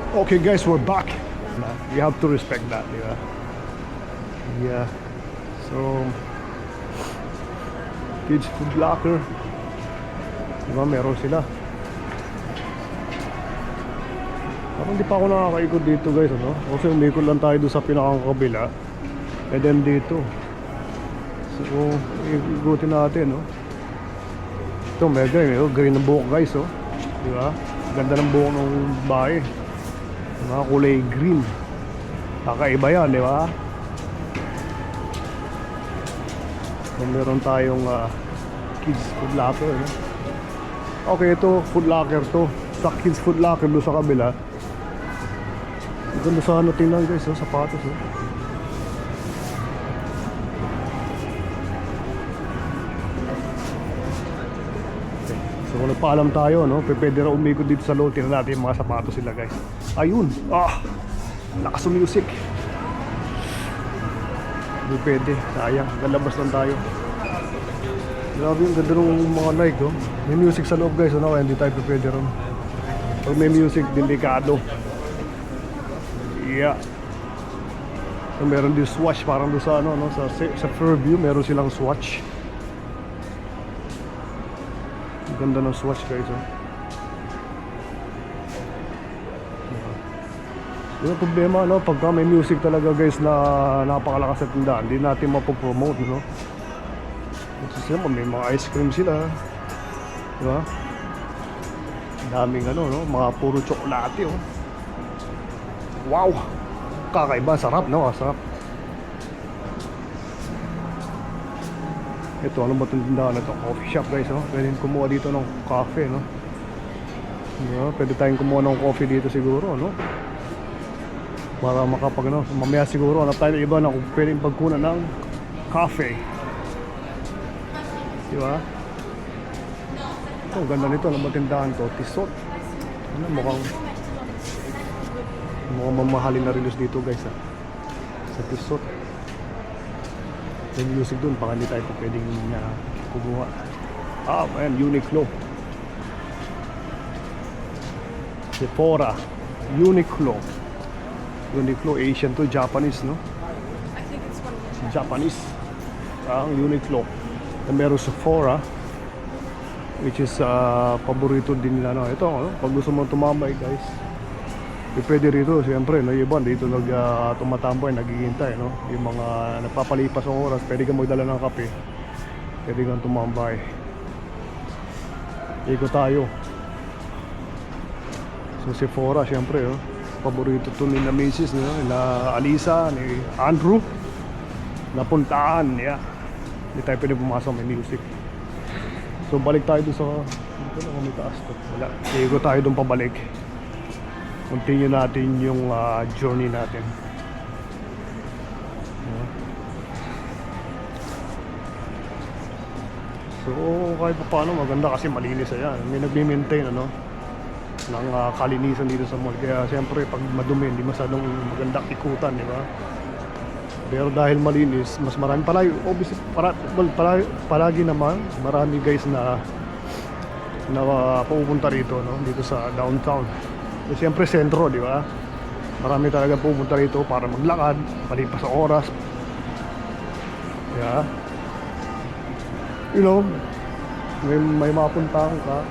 Okay guys, we're back. We have to respect that, di ba? Yeah. So, Kids Food Locker. Diba, meron sila. Parang di pa ako nakakaikot dito guys, ano? Kasi umikot lang tayo doon sa pinakakabila. And then dito. So, ikutin natin, no? Ito, mega yun, green na buhok guys, oh. Diba? Ganda ng buhok ng bahay. Mga kulay green. Kakaiba yan, di ba? So, meron tayong Kids Food Locker, no? Okay, ito, Food Locker to. Sa Kids Food Locker doon sa kabila. Ganda sa ano, tingnan guys, oh, sapatos, oh. So kung nagpaalam tayo, no, pwede na umikot dito sa loob. Tingnan natin yung mga sapatos sila guys. Ayun, lakas ng music. Hindi pwede, sayang, lalabas lang tayo. Grabe yung ganda ng mga Nike, oh. May music sa loob guys, ano, kaya hindi tayo pwede ron. Pag may music, delikado. Yeah. So, meron din swatch, parang doon sa ano, no, sa Fairview, meron silang swatch. Ganda ng swatch guys, oh. Yung problema, no, pagka may music talaga guys na napakalakas na tindahan, hindi natin mapopromote, no. Kasi naman may mga ice cream sila, diba? Daming ano, no, mga puro tsokolate, oh. Wow, kakaiba, sarap, no, sarap. Ito, ano ba itong tindahan na ito? Coffee shop guys, no? Pwede kumuha dito ng coffee, no? Yeah, pwede tayong kumuha ng coffee dito siguro, no? Para makapag, no? Mamaya siguro, hanap tayo ng iba na kung pwedeng pagkunan ng coffee. Diba? Ito, ang ganda nito, ano ba tindahan to? Tissot. Ano, mukhang mamahalin na relos dito guys, ha? Sa Tissot. Yung music dun, baka hindi tayo pa pwedeng kumuha. Ayan, Uniqlo. Sephora. Uniqlo. Uniqlo, Asian to, Japanese, no? I think it's one of them. Japanese. Ang Uniqlo. Na meron Sephora, which is paborito din nila, no? Ito, no? Pag gusto mo tumambay guys, pwede rito, siyempre, no? Yung iba dito tumatambay, naghihintay, no? Yung mga nagpapalipas ng oras, pwede kang magdala ng kape, pwede kang tumambay. Ikot tayo. So Sephora, siyempre, oh, paborito to ni na Mrs., no? Na Alisa, ni Andrew, napuntaan, yeah. Hindi tayo pwede pumasok, may music. So balik tayo doon sa, dito na kung may taas to. Wala, ikot tayo doon pabalik. Continue natin yung journey natin. So kahit pa paano, maganda kasi malinis yan. May nagme-maintain, ano, ng kalinisan dito sa mall. Kaya siyempre pag madumi, hindi masyadong magandang ikutan, di ba? Pero dahil malinis, mas marami palagi, obviously, palagi naman marami guys na pupunta rito, no, dito sa downtown. So, siyempre sentro, di ba? Marami talaga pupunta rito para maglakad, palipas sa oras. Yeah. You know, may mapuntahan ka.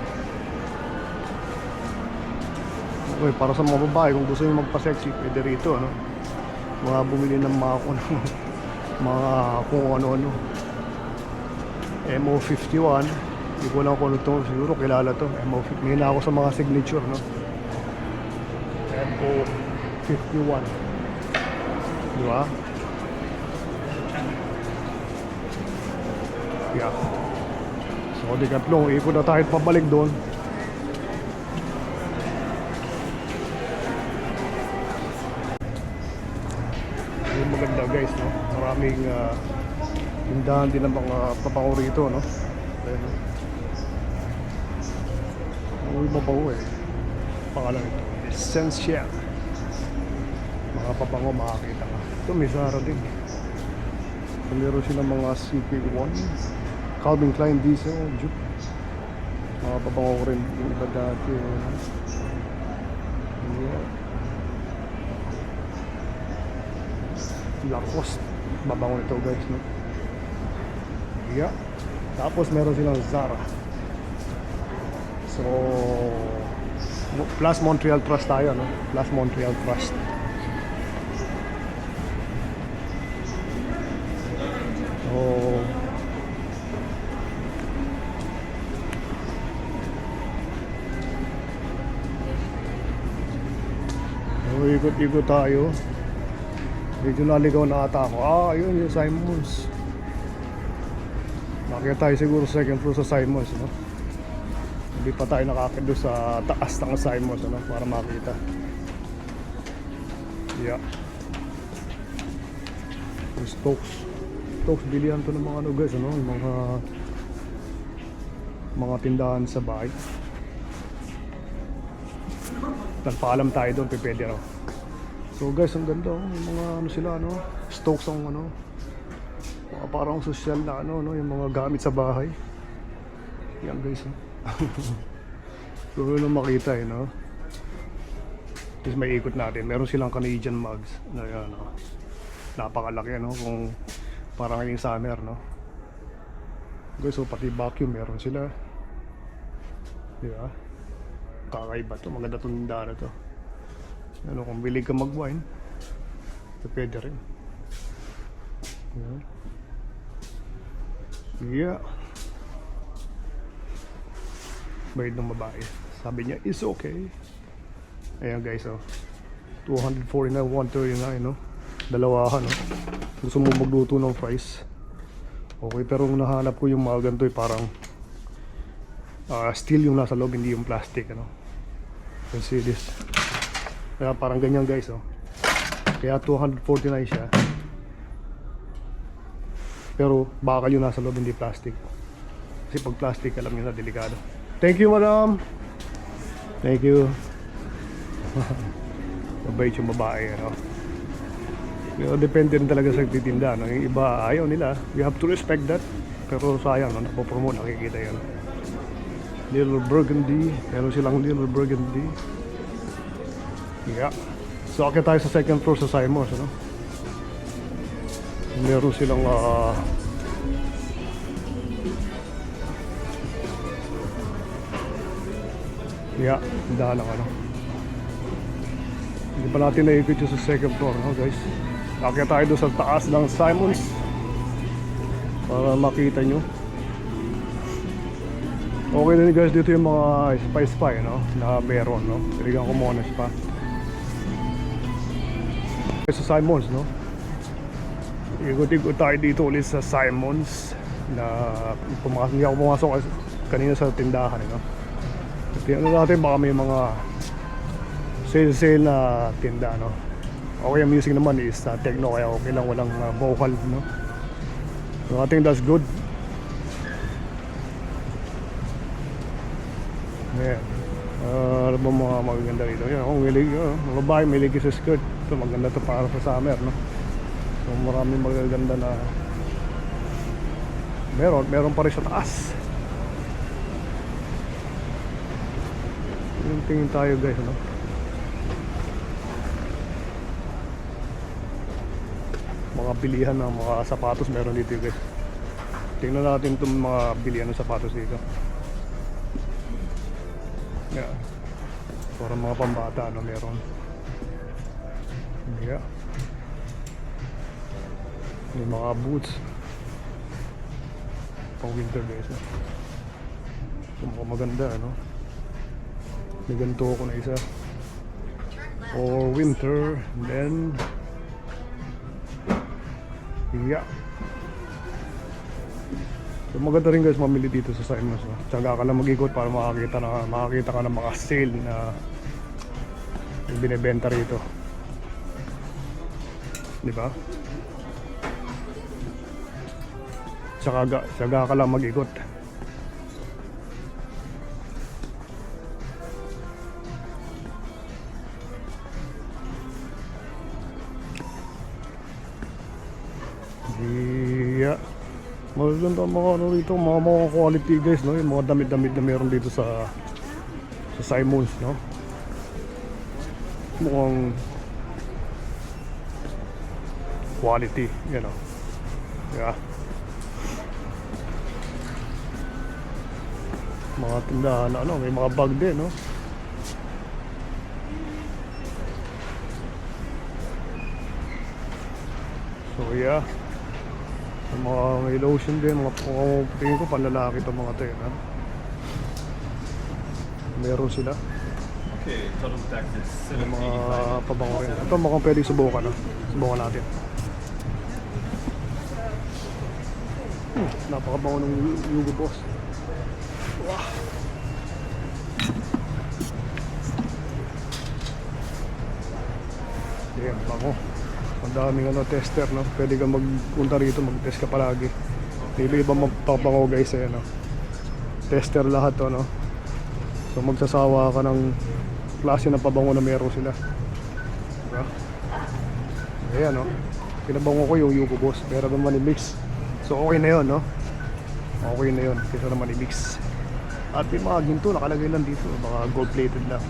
Okay, para sa mga babae, kung gusto nyo magpa-sexy, pwede rito, no? Mga bumili ng mga kung ano-ano. MO51, hindi ko lang kung ano ito, siguro kilala to. MO51, may na ako sa mga signature, no? MO51, diba? Yeah. So Decathlon, ikot na tayo pabalik doon. Yung maganda guys, no? Maraming tindahan din ng mga papango rito, no? Ayun, no? Ang mabango eh. Pangalan ito, Essential. Mga papango makakita ka. Ito may Zara din. So, meron silang mga CP1, Calvin Klein Diesel, Juke. Mga papango ko rin yung iba dati. Yeah. Lacoste. Babango nito guys, no? Yeah. Tapos meron silang Zara. So, plus Montreal Trust tayo, no? Plus Montreal Trust. So, ikot-ikot tayo. Medyo naligaw na ata ako. Ayun yung Simons. Nakita tayo siguro sa second floor sa Simons, no? Hindi pa tayo nakakit doon sa taas ng Simons, no? Para makita. Yeah. Yung Stokes, bilihan to ng mga ano guys, ano? Yung mga tindahan sa bahay. Nagpaalam tayo doon, pwede raw. So guys, ang ganda, oh. Yung mga ano sila, ano? Stokes ang ano. Mga parang social na ano, no? Yung mga gamit sa bahay. Yan guys, oh. So yun ang makita, eh, no? Tapos may ikot natin. Meron silang Canadian mugs na yan, no? Napakalaki, no? Kung parang yung summer, no? Guys, so pati vacuum meron sila. Diba? Kakaiba to, maganda itong tindahan na to. Ano, kung bilig ka mag-wine, pwede rin. Yeah. Bayad ng babae. Sabi niya, it's okay. Ayan guys, oh. 249, 139, no? Dalawahan, no? Gusto mo magluto ng fries. Okay, pero kung nahanap ko yung mga ganito, parang steel yung nasa loob, hindi yung plastic, ano? You can see this. Kaya parang ganyan guys, oh. Kaya 249 siya. Pero bakal yung nasa loob, hindi plastic. Kasi pag plastic, alam niyo na, delikado. Thank you, madam. Thank you. Mabait yung babae, ano. Pero depende rin talaga sa titinda, no? Yung iba ayaw nila. We have to respect that. Pero sayang, no? Napopromote, nakikita yan. Little Burgundy. Meron silang Little Burgundy. Yeah. So akit tayo sa second floor sa Simons, ano? Meron silang yeah, dahan lang, ano. Hindi pa natin naikot yung sa second floor, no guys? Akit tayo doon sa taas ng Simons para makita nyo. Okay na guys, dito yung mga spa, no? Na meron, no? Tiligan ko muna spa. Sa Simons, no? Ikot-ikot tayo dito ulit sa Simons na hindi ako pumasok kanina sa tindahan, no? Tingnan natin, baka may mga sale na tinda, no? Okay, ang music naman is techno, kaya okay lang, walang vocal, no? So I think that's good. Yeah. Ano ba mga magaganda rito? Yan, kung milig, mga babae milig sa skirt. Ito, maganda to para sa summer, no? So maraming magaganda na meron pa rin sa taas. Yung tingin tayo guys, no? Mga bilihan ng mga sapatos meron dito guys. Tingnan natin itong mga bilihan ng sapatos dito. Yeah. Para mga pambata, no, meron. Yeah. May mga boots. Pang winter guys, no? So, mukhang maganda, no? May ganito ako na isa. For winter, and then yeah. So maganda rin guys mamili dito sa Simons, no? Tsaga ka lang mag-ikot para makakita ka ng mga sale na yung binibenta rito, di ba? Tsaga ka lang mag-ikot. Yeah. Maganda ang mga ano rito, mga quality guys, no? Yung mga damit-damit na meron dito sa Simons, no? Mukhang quality, you know. Yeah. Mga tindahan, ano, may mga bag din, no? So, yeah. May lotion din, tingin ko panlalaki itong mga to, yun, ha? Meron sila. Okay, total tax is May mga 785. pabango rin. Ito mukhang pwedeng subukan, no? Subukan natin. Napakabango ng Hugo Boss. Wow. Yan, bango. Ang daming tester, no? Pwede kang magpunta rito, mag-test ka palagi. Iba-iba magpapango guys, eh, no? Tester lahat to, no? So magsasawa ka ng klase ng pabango na meron sila. Diba? Ayan, no? Pinabango ko yung Hugo Boss, pero naman i-mix. So okay na yun, no? Okay na yun, kaysa naman i-mix. At yung mga ginto, nakalagay lang dito. Baka gold plated lang.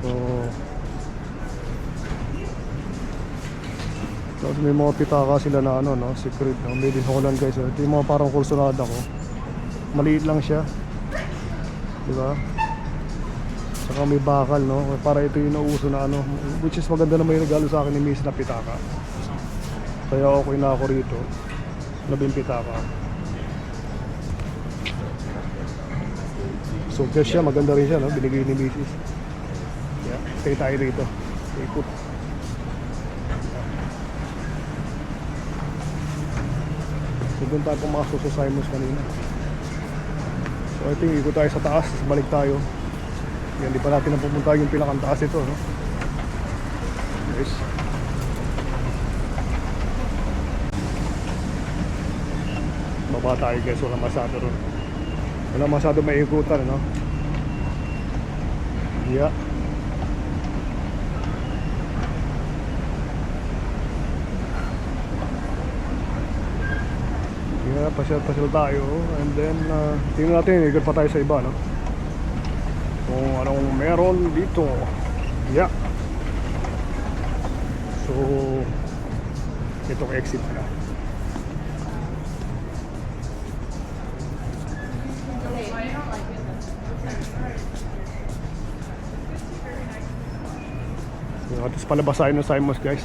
So tapos may mga pitaka sila na ano, no? Secret, no? Made in Holland guys, ito yung mga parang kursunada ko. Maliit lang siya, diba? Saka may bakal, no? Para ito yung nauso na ano, which is maganda naman yung regalo sa akin ni Miss na pitaka. Kaya okay na ako rito. Labing pitaka. So cash siya, maganda rin siya, no? Binigay ni Mrs. Yeah, stay tayo rito. Stay put. So doon tayo pumasok sa Simons kanina. So I think ikot tayo sa taas, balik tayo. Yan, di pa natin napupunta yung pinakantaas ito, no? Guys. Baba tayo guys, wala masyado ron. Wala masyado may ikutan, no? Yeah. Yeah, pasyal-pasyal tayo. And then, tingnan natin, ikot pa tayo sa iba, no? Kung anong meron dito. Yeah. So, itong exit na. So, tapos palabasahin ng Simons guys.